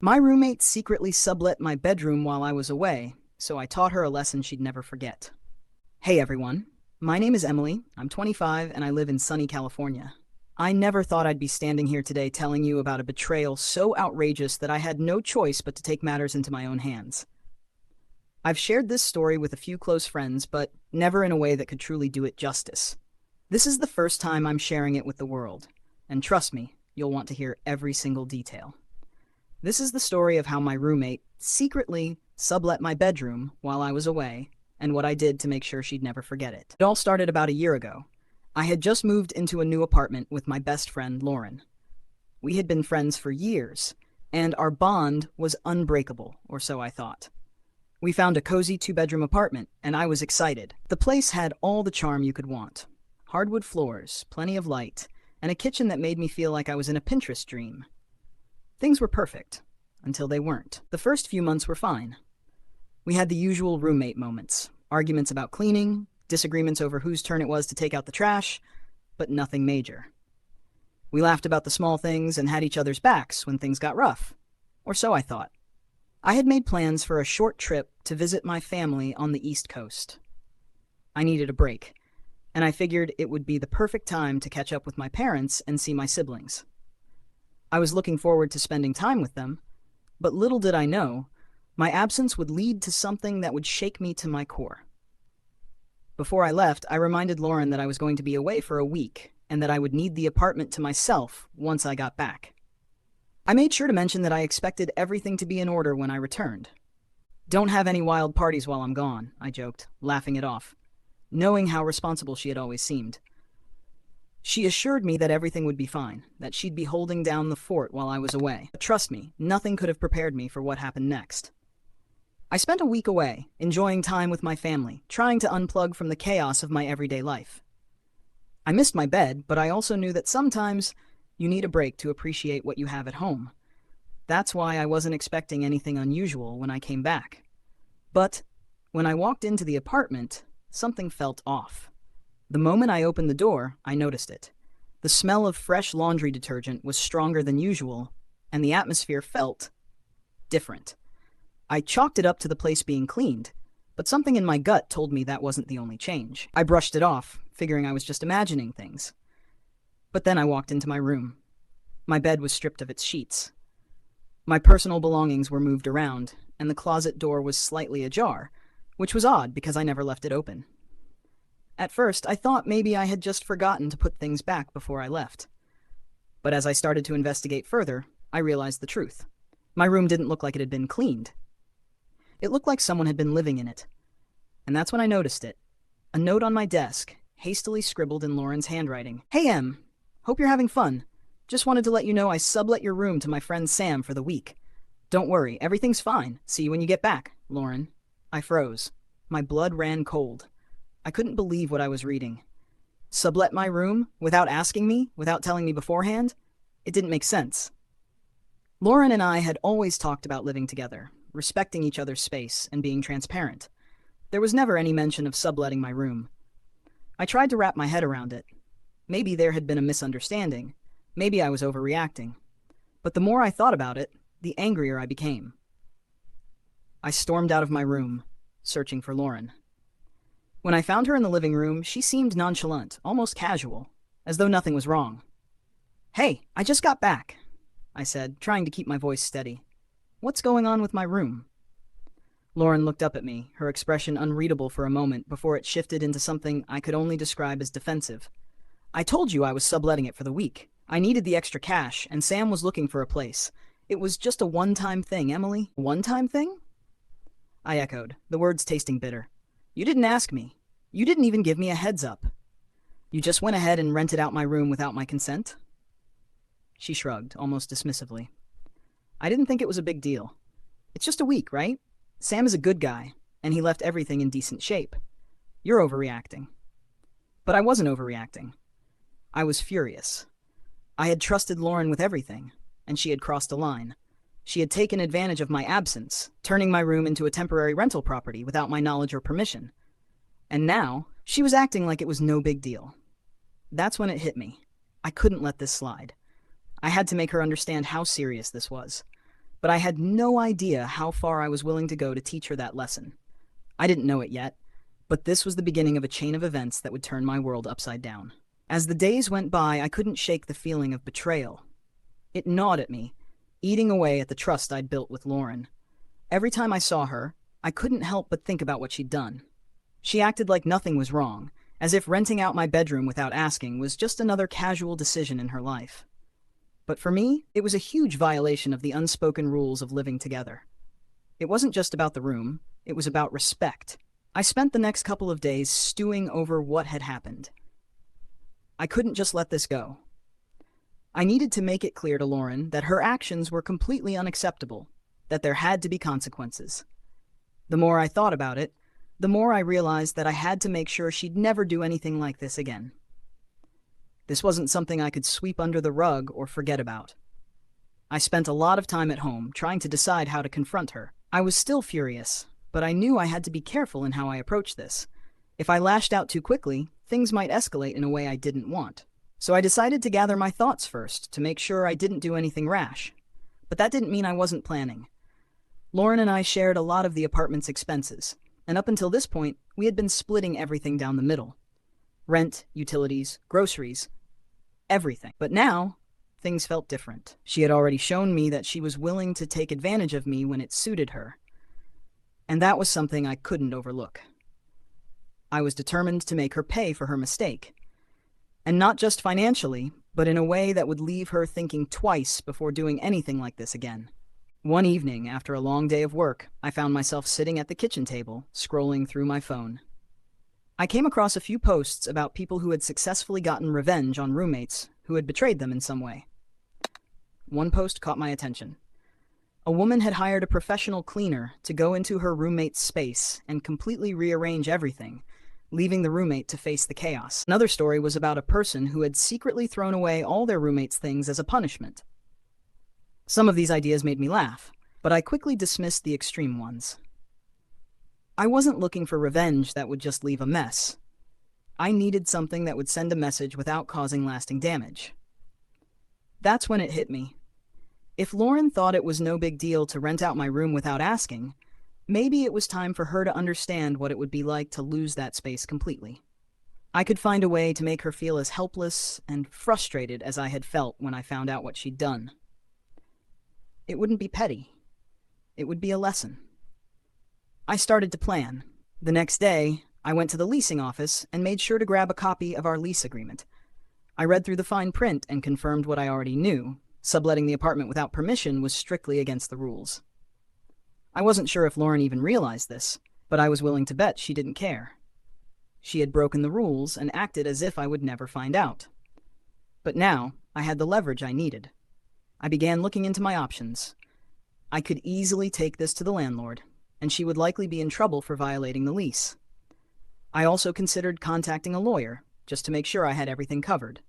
My roommate secretly sublet my bedroom while I was away, so I taught her a lesson she'd never forget. Hey everyone, my name is Emily, I'm 25, and I live in sunny California. I never thought I'd be standing here today telling you about a betrayal so outrageous that I had no choice but to take matters into my own hands. I've shared this story with a few close friends, but never in a way that could truly do it justice. This is the first time I'm sharing it with the world, and trust me, you'll want to hear every single detail. This is the story of how my roommate secretly sublet my bedroom while I was away, and what I did to make sure she'd never forget it. It all started about a year ago. I had just moved into a new apartment with my best friend, Lauren. We had been friends for years, and our bond was unbreakable, or so I thought. We found a cozy two-bedroom apartment, and I was excited. The place had all the charm you could want. Hardwood floors, plenty of light, and a kitchen that made me feel like I was in a Pinterest dream. Things were perfect, until they weren't. The first few months were fine. We had the usual roommate moments, arguments about cleaning, disagreements over whose turn it was to take out the trash, but nothing major. We laughed about the small things and had each other's backs when things got rough, or so I thought. I had made plans for a short trip to visit my family on the East Coast. I needed a break, and I figured it would be the perfect time to catch up with my parents and see my siblings. I was looking forward to spending time with them, but little did I know, my absence would lead to something that would shake me to my core. Before I left, I reminded Lauren that I was going to be away for a week and that I would need the apartment to myself once I got back. I made sure to mention that I expected everything to be in order when I returned. "Don't have any wild parties while I'm gone," I joked, laughing it off, knowing how responsible she had always seemed. She assured me that everything would be fine, that she'd be holding down the fort while I was away. But trust me, nothing could have prepared me for what happened next. I spent a week away, enjoying time with my family, trying to unplug from the chaos of my everyday life. I missed my bed, but I also knew that sometimes you need a break to appreciate what you have at home. That's why I wasn't expecting anything unusual when I came back. But when I walked into the apartment, something felt off. The moment I opened the door, I noticed it. The smell of fresh laundry detergent was stronger than usual, and the atmosphere felt different. I chalked it up to the place being cleaned, but something in my gut told me that wasn't the only change. I brushed it off, figuring I was just imagining things. But then I walked into my room. My bed was stripped of its sheets. My personal belongings were moved around, and the closet door was slightly ajar, which was odd because I never left it open. At first, I thought maybe I had just forgotten to put things back before I left. But as I started to investigate further, I realized the truth. My room didn't look like it had been cleaned. It looked like someone had been living in it. And that's when I noticed it. A note on my desk, hastily scribbled in Lauren's handwriting. "Hey Em, hope you're having fun. Just wanted to let you know I sublet your room to my friend Sam for the week. Don't worry, everything's fine. See you when you get back, Lauren." I froze. My blood ran cold. I couldn't believe what I was reading. Sublet my room, without asking me, without telling me beforehand? It didn't make sense. Lauren and I had always talked about living together, respecting each other's space, and being transparent. There was never any mention of subletting my room. I tried to wrap my head around it. Maybe there had been a misunderstanding. Maybe I was overreacting. But the more I thought about it, the angrier I became. I stormed out of my room, searching for Lauren. When I found her in the living room, she seemed nonchalant, almost casual, as though nothing was wrong. "Hey, I just got back," I said, trying to keep my voice steady. "What's going on with my room?" Lauren looked up at me, her expression unreadable for a moment before it shifted into something I could only describe as defensive. "I told you I was subletting it for the week. I needed the extra cash, and Sam was looking for a place. It was just a one-time thing, Emily." "One-time thing?" I echoed, the words tasting bitter. "You didn't ask me. You didn't even give me a heads up. You just went ahead and rented out my room without my consent?" She shrugged, almost dismissively. "I didn't think it was a big deal. It's just a week, right? Sam is a good guy, and he left everything in decent shape. You're overreacting." But I wasn't overreacting. I was furious. I had trusted Lauren with everything, and she had crossed a line. She had taken advantage of my absence, turning my room into a temporary rental property without my knowledge or permission. And now, she was acting like it was no big deal. That's when it hit me. I couldn't let this slide. I had to make her understand how serious this was. but I had no idea how far I was willing to go to teach her that lesson. I didn't know it yet, but this was the beginning of a chain of events that would turn my world upside down. As the days went by, I couldn't shake the feeling of betrayal. It gnawed at me, eating away at the trust I'd built with Lauren. Every time I saw her, I couldn't help but think about what she'd done. She acted like nothing was wrong, as if renting out my bedroom without asking was just another casual decision in her life. But for me, it was a huge violation of the unspoken rules of living together. It wasn't just about the room, it was about respect. I spent the next couple of days stewing over what had happened. I couldn't just let this go. I needed to make it clear to Lauren that her actions were completely unacceptable, that there had to be consequences. The more I thought about it, the more I realized that I had to make sure she'd never do anything like this again. This wasn't something I could sweep under the rug or forget about. I spent a lot of time at home trying to decide how to confront her. I was still furious, but I knew I had to be careful in how I approached this. If I lashed out too quickly, things might escalate in a way I didn't want. So I decided to gather my thoughts first to make sure I didn't do anything rash. But that didn't mean I wasn't planning. Lauren and I shared a lot of the apartment's expenses, and up until this point, we had been splitting everything down the middle. Rent, utilities, groceries, everything. But now, things felt different. She had already shown me that she was willing to take advantage of me when it suited her. And that was something I couldn't overlook. I was determined to make her pay for her mistake. And not just financially, but in a way that would leave her thinking twice before doing anything like this again. One evening, after a long day of work, I found myself sitting at the kitchen table, scrolling through my phone. I came across a few posts about people who had successfully gotten revenge on roommates who had betrayed them in some way. One post caught my attention. A woman had hired a professional cleaner to go into her roommate's space and completely rearrange everything, leaving the roommate to face the chaos. Another story was about a person who had secretly thrown away all their roommate's things as a punishment. Some of these ideas made me laugh, but I quickly dismissed the extreme ones. I wasn't looking for revenge that would just leave a mess. I needed something that would send a message without causing lasting damage. That's when it hit me. If Lauren thought it was no big deal to rent out my room without asking, maybe it was time for her to understand what it would be like to lose that space completely. I could find a way to make her feel as helpless and frustrated as I had felt when I found out what she'd done. It wouldn't be petty. It would be a lesson. I started to plan. The next day, I went to the leasing office and made sure to grab a copy of our lease agreement. I read through the fine print and confirmed what I already knew. Subletting the apartment without permission was strictly against the rules. I wasn't sure if Lauren even realized this, but I was willing to bet she didn't care. She had broken the rules and acted as if I would never find out. But now, I had the leverage I needed. I began looking into my options. I could easily take this to the landlord, and she would likely be in trouble for violating the lease. I also considered contacting a lawyer, just to make sure I had everything covered.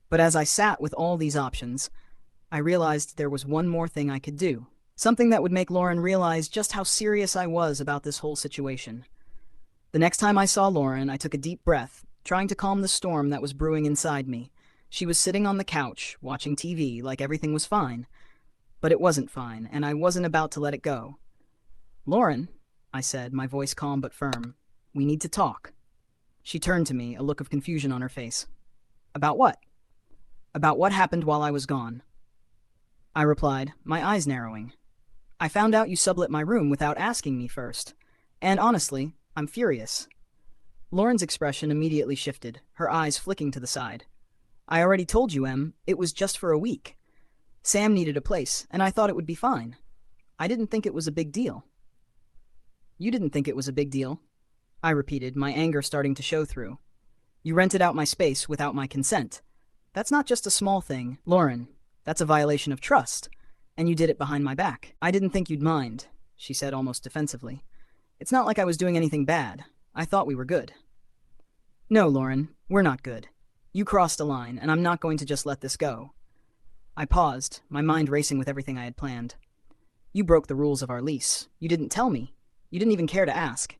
But as I sat with all these options, I realized there was one more thing I could do. Something that would make Lauren realize just how serious I was about this whole situation. The next time I saw Lauren, I took a deep breath, trying to calm the storm that was brewing inside me. She was sitting on the couch, watching TV like everything was fine. But it wasn't fine, and I wasn't about to let it go. "Lauren," I said, my voice calm but firm, "we need to talk." She turned to me, a look of confusion on her face. "About what?" "About what happened while I was gone." I replied, my eyes narrowing. "I found out you sublet my room without asking me first. And honestly, I'm furious." Lauren's expression immediately shifted, her eyes flicking to the side. "I already told you, Em, it was just for a week. Sam needed a place, and I thought it would be fine. I didn't think it was a big deal." "You didn't think it was a big deal?" I repeated, my anger starting to show through. "You rented out my space without my consent. That's not just a small thing, Lauren. That's a violation of trust. And you did it behind my back." "I didn't think you'd mind," she said almost defensively. "It's not like I was doing anything bad. I thought we were good." "No, Lauren, we're not good. You crossed a line, and I'm not going to just let this go." I paused, my mind racing with everything I had planned. "You broke the rules of our lease. You didn't tell me. You didn't even care to ask.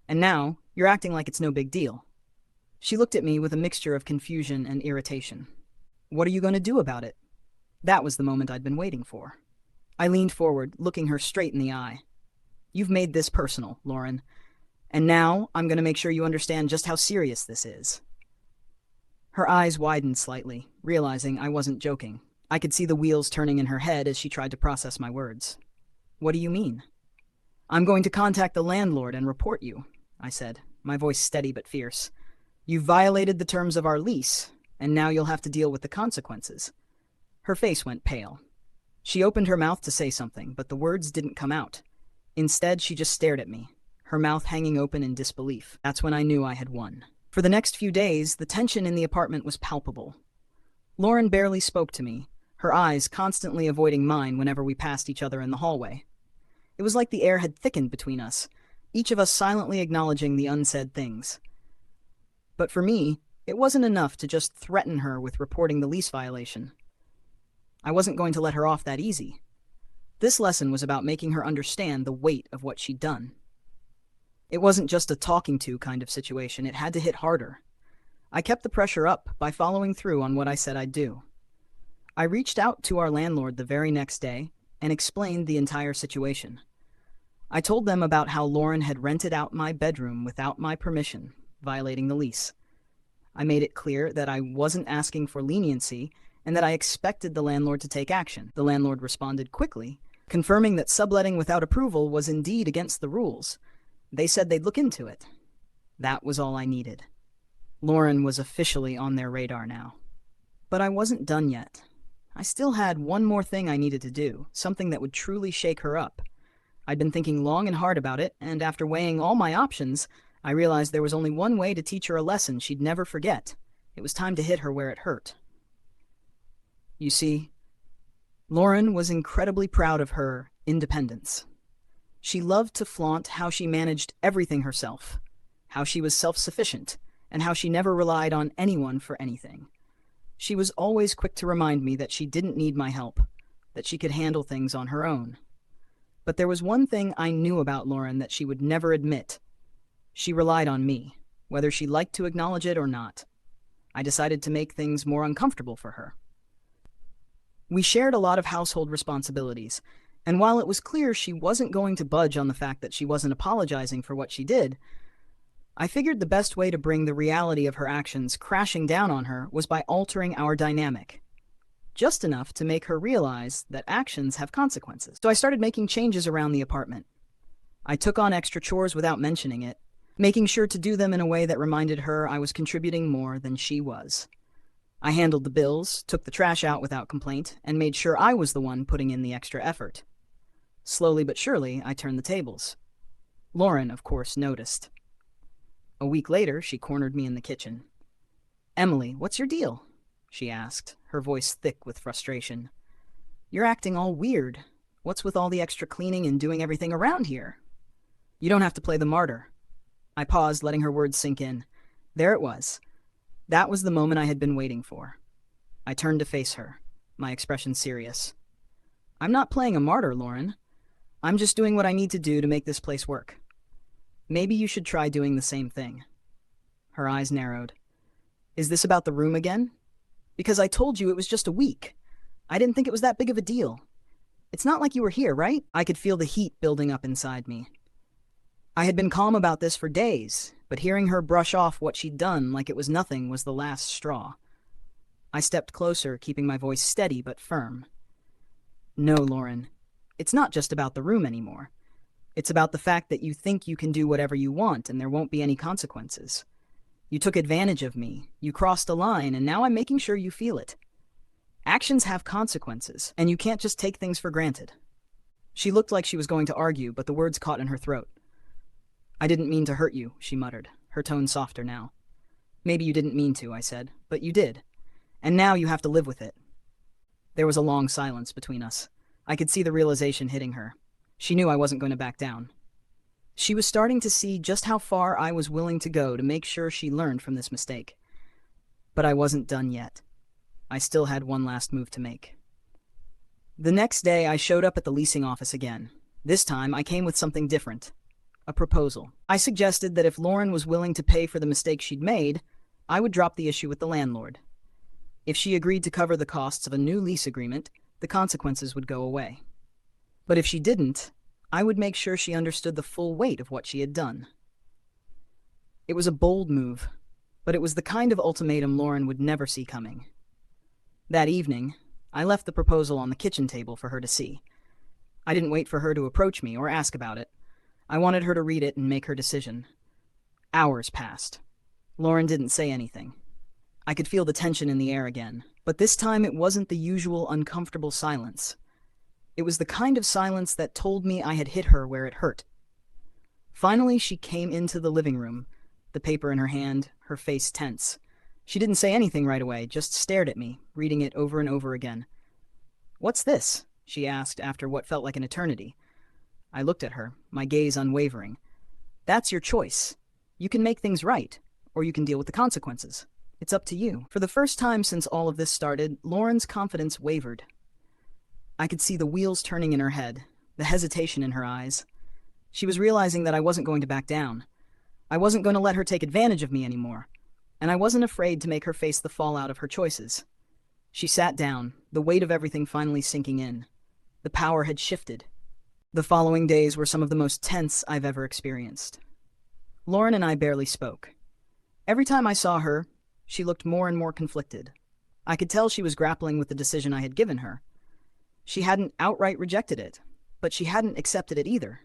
And now, you're acting like it's no big deal." She looked at me with a mixture of confusion and irritation. "What are you going to do about it?" That was the moment I'd been waiting for. I leaned forward, looking her straight in the eye. You've made this personal, Lauren, and now I'm going to make sure you understand just how serious this is. Her eyes widened slightly, realizing I wasn't joking. I could see the wheels turning in her head as she tried to process my words. What do you mean? I'm going to contact the landlord and report you, I said, my voice steady but fierce. You've violated the terms of our lease, and now you'll have to deal with the consequences. Her face went pale. She opened her mouth to say something, but the words didn't come out. Instead, she just stared at me, her mouth hanging open in disbelief. That's when I knew I had won. For the next few days, the tension in the apartment was palpable. Lauren barely spoke to me, her eyes constantly avoiding mine whenever we passed each other in the hallway. It was like the air had thickened between us, each of us silently acknowledging the unsaid things. But for me, it wasn't enough to just threaten her with reporting the lease violation. I wasn't going to let her off that easy. This lesson was about making her understand the weight of what she'd done. It wasn't just a talking to kind of situation, it had to hit harder. I kept the pressure up by following through on what I said I'd do. I reached out to our landlord the very next day and explained the entire situation. I told them about how Lauren had rented out my bedroom without my permission, violating the lease. I made it clear that I wasn't asking for leniency and that I expected the landlord to take action. The landlord responded quickly, confirming that subletting without approval was indeed against the rules. They said they'd look into it. That was all I needed. Lauren was officially on their radar now. But I wasn't done yet. I still had one more thing I needed to do, something that would truly shake her up. I'd been thinking long and hard about it, and after weighing all my options, I realized there was only one way to teach her a lesson she'd never forget. It was time to hit her where it hurt. You see, Lauren was incredibly proud of her independence. She loved to flaunt how she managed everything herself, how she was self-sufficient, and how she never relied on anyone for anything. She was always quick to remind me that she didn't need my help, that she could handle things on her own. But there was one thing I knew about Lauren that she would never admit. She relied on me, whether she liked to acknowledge it or not. I decided to make things more uncomfortable for her. We shared a lot of household responsibilities, and while it was clear she wasn't going to budge on the fact that she wasn't apologizing for what she did, I figured the best way to bring the reality of her actions crashing down on her was by altering our dynamic. Just enough to make her realize that actions have consequences. So I started making changes around the apartment. I took on extra chores without mentioning it, making sure to do them in a way that reminded her I was contributing more than she was. I handled the bills, took the trash out without complaint, and made sure I was the one putting in the extra effort. Slowly but surely, I turned the tables. Lauren, of course, noticed. A week later, she cornered me in the kitchen. "Emily, what's your deal?" she asked, her voice thick with frustration. "You're acting all weird. What's with all the extra cleaning and doing everything around here?" "You don't have to play the martyr." I paused, letting her words sink in. There it was. That was the moment I had been waiting for. I turned to face her, my expression serious. "I'm not playing a martyr, Lauren. I'm just doing what I need to do to make this place work. Maybe you should try doing the same thing." Her eyes narrowed. "Is this about the room again? Because I told you it was just a week. I didn't think it was that big of a deal. It's not like you were here, right?" I could feel the heat building up inside me. I had been calm about this for days, but hearing her brush off what she'd done like it was nothing was the last straw. I stepped closer, keeping my voice steady but firm. "No, Lauren. It's not just about the room anymore. It's about the fact that you think you can do whatever you want and there won't be any consequences. You took advantage of me, you crossed a line, and now I'm making sure you feel it. Actions have consequences, and you can't just take things for granted." She looked like she was going to argue, but the words caught in her throat. "I didn't mean to hurt you," she muttered, her tone softer now. "Maybe you didn't mean to," I said, "but you did. And now you have to live with it." There was a long silence between us. I could see the realization hitting her. She knew I wasn't going to back down. She was starting to see just how far I was willing to go to make sure she learned from this mistake. But I wasn't done yet. I still had one last move to make. The next day, I showed up at the leasing office again. This time, I came with something different. A proposal. I suggested that if Lauren was willing to pay for the mistake she'd made, I would drop the issue with the landlord. If she agreed to cover the costs of a new lease agreement, the consequences would go away. But if she didn't, I would make sure she understood the full weight of what she had done. It was a bold move, but it was the kind of ultimatum Lauren would never see coming. That evening, I left the proposal on the kitchen table for her to see. I didn't wait for her to approach me or ask about it. I wanted her to read it and make her decision. Hours passed. Lauren didn't say anything. I could feel the tension in the air again, but this time it wasn't the usual uncomfortable silence. It was the kind of silence that told me I had hit her where it hurt. Finally, she came into the living room, the paper in her hand, her face tense. She didn't say anything right away, just stared at me, reading it over and over again. "What's this?" she asked after what felt like an eternity. I looked at her, my gaze unwavering. "That's your choice. You can make things right, or you can deal with the consequences. It's up to you." For the first time since all of this started, Lauren's confidence wavered. I could see the wheels turning in her head, the hesitation in her eyes. She was realizing that I wasn't going to back down. I wasn't going to let her take advantage of me anymore, and I wasn't afraid to make her face the fallout of her choices. She sat down, the weight of everything finally sinking in. The power had shifted. The following days were some of the most tense I've ever experienced. Lauren and I barely spoke. Every time I saw her, she looked more and more conflicted. I could tell she was grappling with the decision I had given her. She hadn't outright rejected it, but she hadn't accepted it either.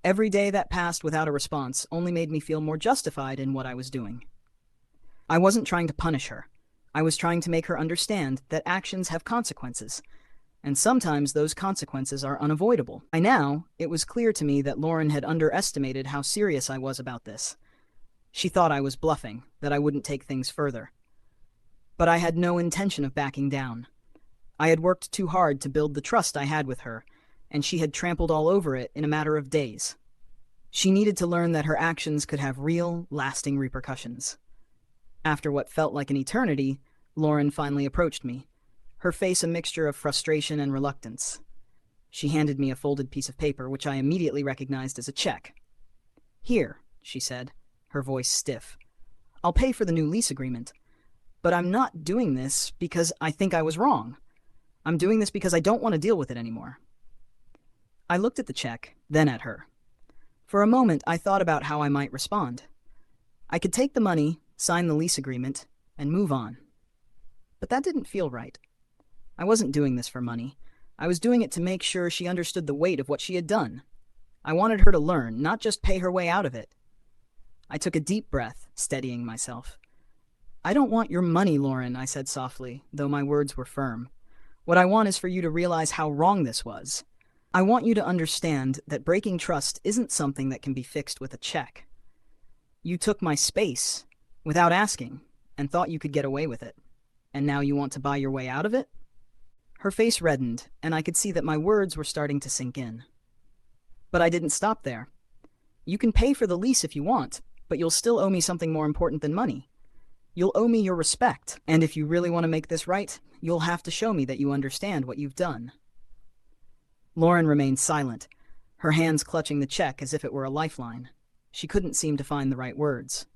Every day that passed without a response only made me feel more justified in what I was doing. I wasn't trying to punish her. I was trying to make her understand that actions have consequences, and sometimes those consequences are unavoidable. By now, it was clear to me that Lauren had underestimated how serious I was about this. She thought I was bluffing, that I wouldn't take things further. But I had no intention of backing down. I had worked too hard to build the trust I had with her, and she had trampled all over it in a matter of days. She needed to learn that her actions could have real, lasting repercussions. After what felt like an eternity, Lauren finally approached me, her face a mixture of frustration and reluctance. She handed me a folded piece of paper, which I immediately recognized as a check. "Here," she said, her voice stiff. "I'll pay for the new lease agreement. But I'm not doing this because I think I was wrong. I'm doing this because I don't want to deal with it anymore." I looked at the check, then at her. For a moment, I thought about how I might respond. I could take the money, sign the lease agreement, and move on. But that didn't feel right. I wasn't doing this for money. I was doing it to make sure she understood the weight of what she had done. I wanted her to learn, not just pay her way out of it. I took a deep breath, steadying myself. "I don't want your money, Lauren," I said softly, though my words were firm. "What I want is for you to realize how wrong this was. I want you to understand that breaking trust isn't something that can be fixed with a check. You took my space, without asking, and thought you could get away with it. And now you want to buy your way out of it?" Her face reddened, and I could see that my words were starting to sink in. But I didn't stop there. "You can pay for the lease if you want, but you'll still owe me something more important than money. You'll owe me your respect, and if you really want to make this right, you'll have to show me that you understand what you've done." Lauren remained silent, her hands clutching the check as if it were a lifeline. She couldn't seem to find the right words.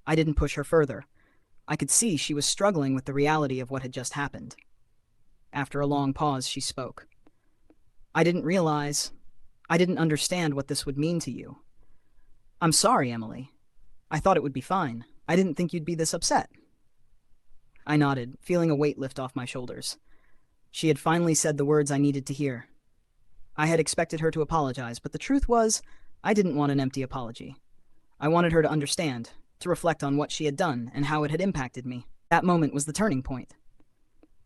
I didn't push her further. I could see she was struggling with the reality of what had just happened. After a long pause, she spoke. I didn't understand what this would mean to you. I'm sorry, Emily. I thought it would be fine. I didn't think you'd be this upset." I nodded, feeling a weight lift off my shoulders. She had finally said the words I needed to hear. I had expected her to apologize, but the truth was, I didn't want an empty apology. I wanted her to understand, to reflect on what she had done and how it had impacted me. That moment was the turning point.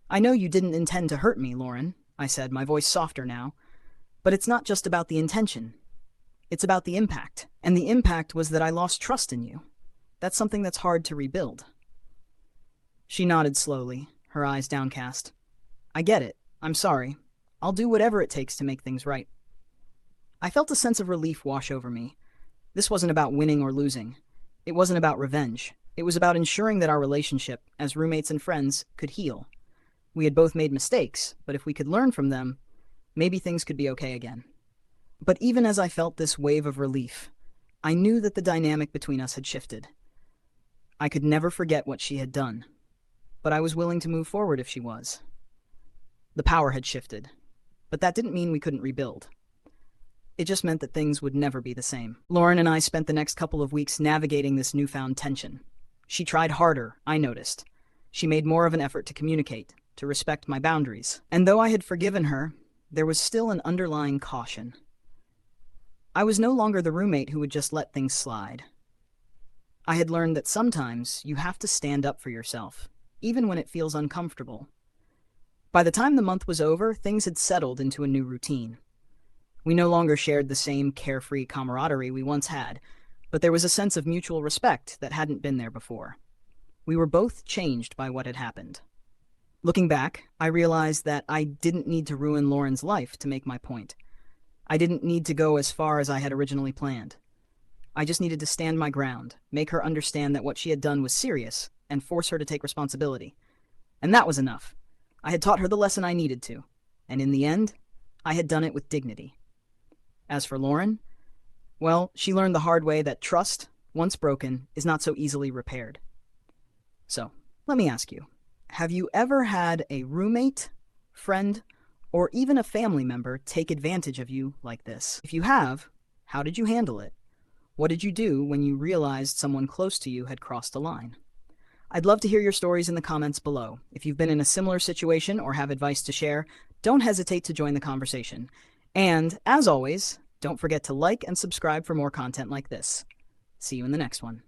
"I know you didn't intend to hurt me, Lauren," I said, my voice softer now. "But it's not just about the intention. It's about the impact. And the impact was that I lost trust in you. That's something that's hard to rebuild." She nodded slowly, her eyes downcast. "I get it. I'm sorry. I'll do whatever it takes to make things right." I felt a sense of relief wash over me. This wasn't about winning or losing. It wasn't about revenge. It was about ensuring that our relationship, as roommates and friends, could heal. We had both made mistakes, but if we could learn from them, maybe things could be okay again. But even as I felt this wave of relief, I knew that the dynamic between us had shifted. I could never forget what she had done, but I was willing to move forward if she was. The power had shifted. but that didn't mean we couldn't rebuild. It just meant that things would never be the same. Lauren and I spent the next couple of weeks navigating this newfound tension. She tried harder, I noticed. She made more of an effort to communicate, to respect my boundaries. And though I had forgiven her, there was still an underlying caution. I was no longer the roommate who would just let things slide. I had learned that sometimes you have to stand up for yourself, even when it feels uncomfortable. By the time the month was over, things had settled into a new routine. We no longer shared the same carefree camaraderie we once had, but there was a sense of mutual respect that hadn't been there before. We were both changed by what had happened. Looking back, I realized that I didn't need to ruin Lauren's life to make my point. I didn't need to go as far as I had originally planned. I just needed to stand my ground, make her understand that what she had done was serious, and force her to take responsibility. And that was enough. I had taught her the lesson I needed to, and in the end, I had done it with dignity. As for Lauren, well, she learned the hard way that trust, once broken, is not so easily repaired. So, let me ask you, have you ever had a roommate, friend, or even a family member take advantage of you like this? If you have, how did you handle it? What did you do when you realized someone close to you had crossed a line? I'd love to hear your stories in the comments below. If you've been in a similar situation or have advice to share, don't hesitate to join the conversation. And, as always, don't forget to like and subscribe for more content like this. See you in the next one.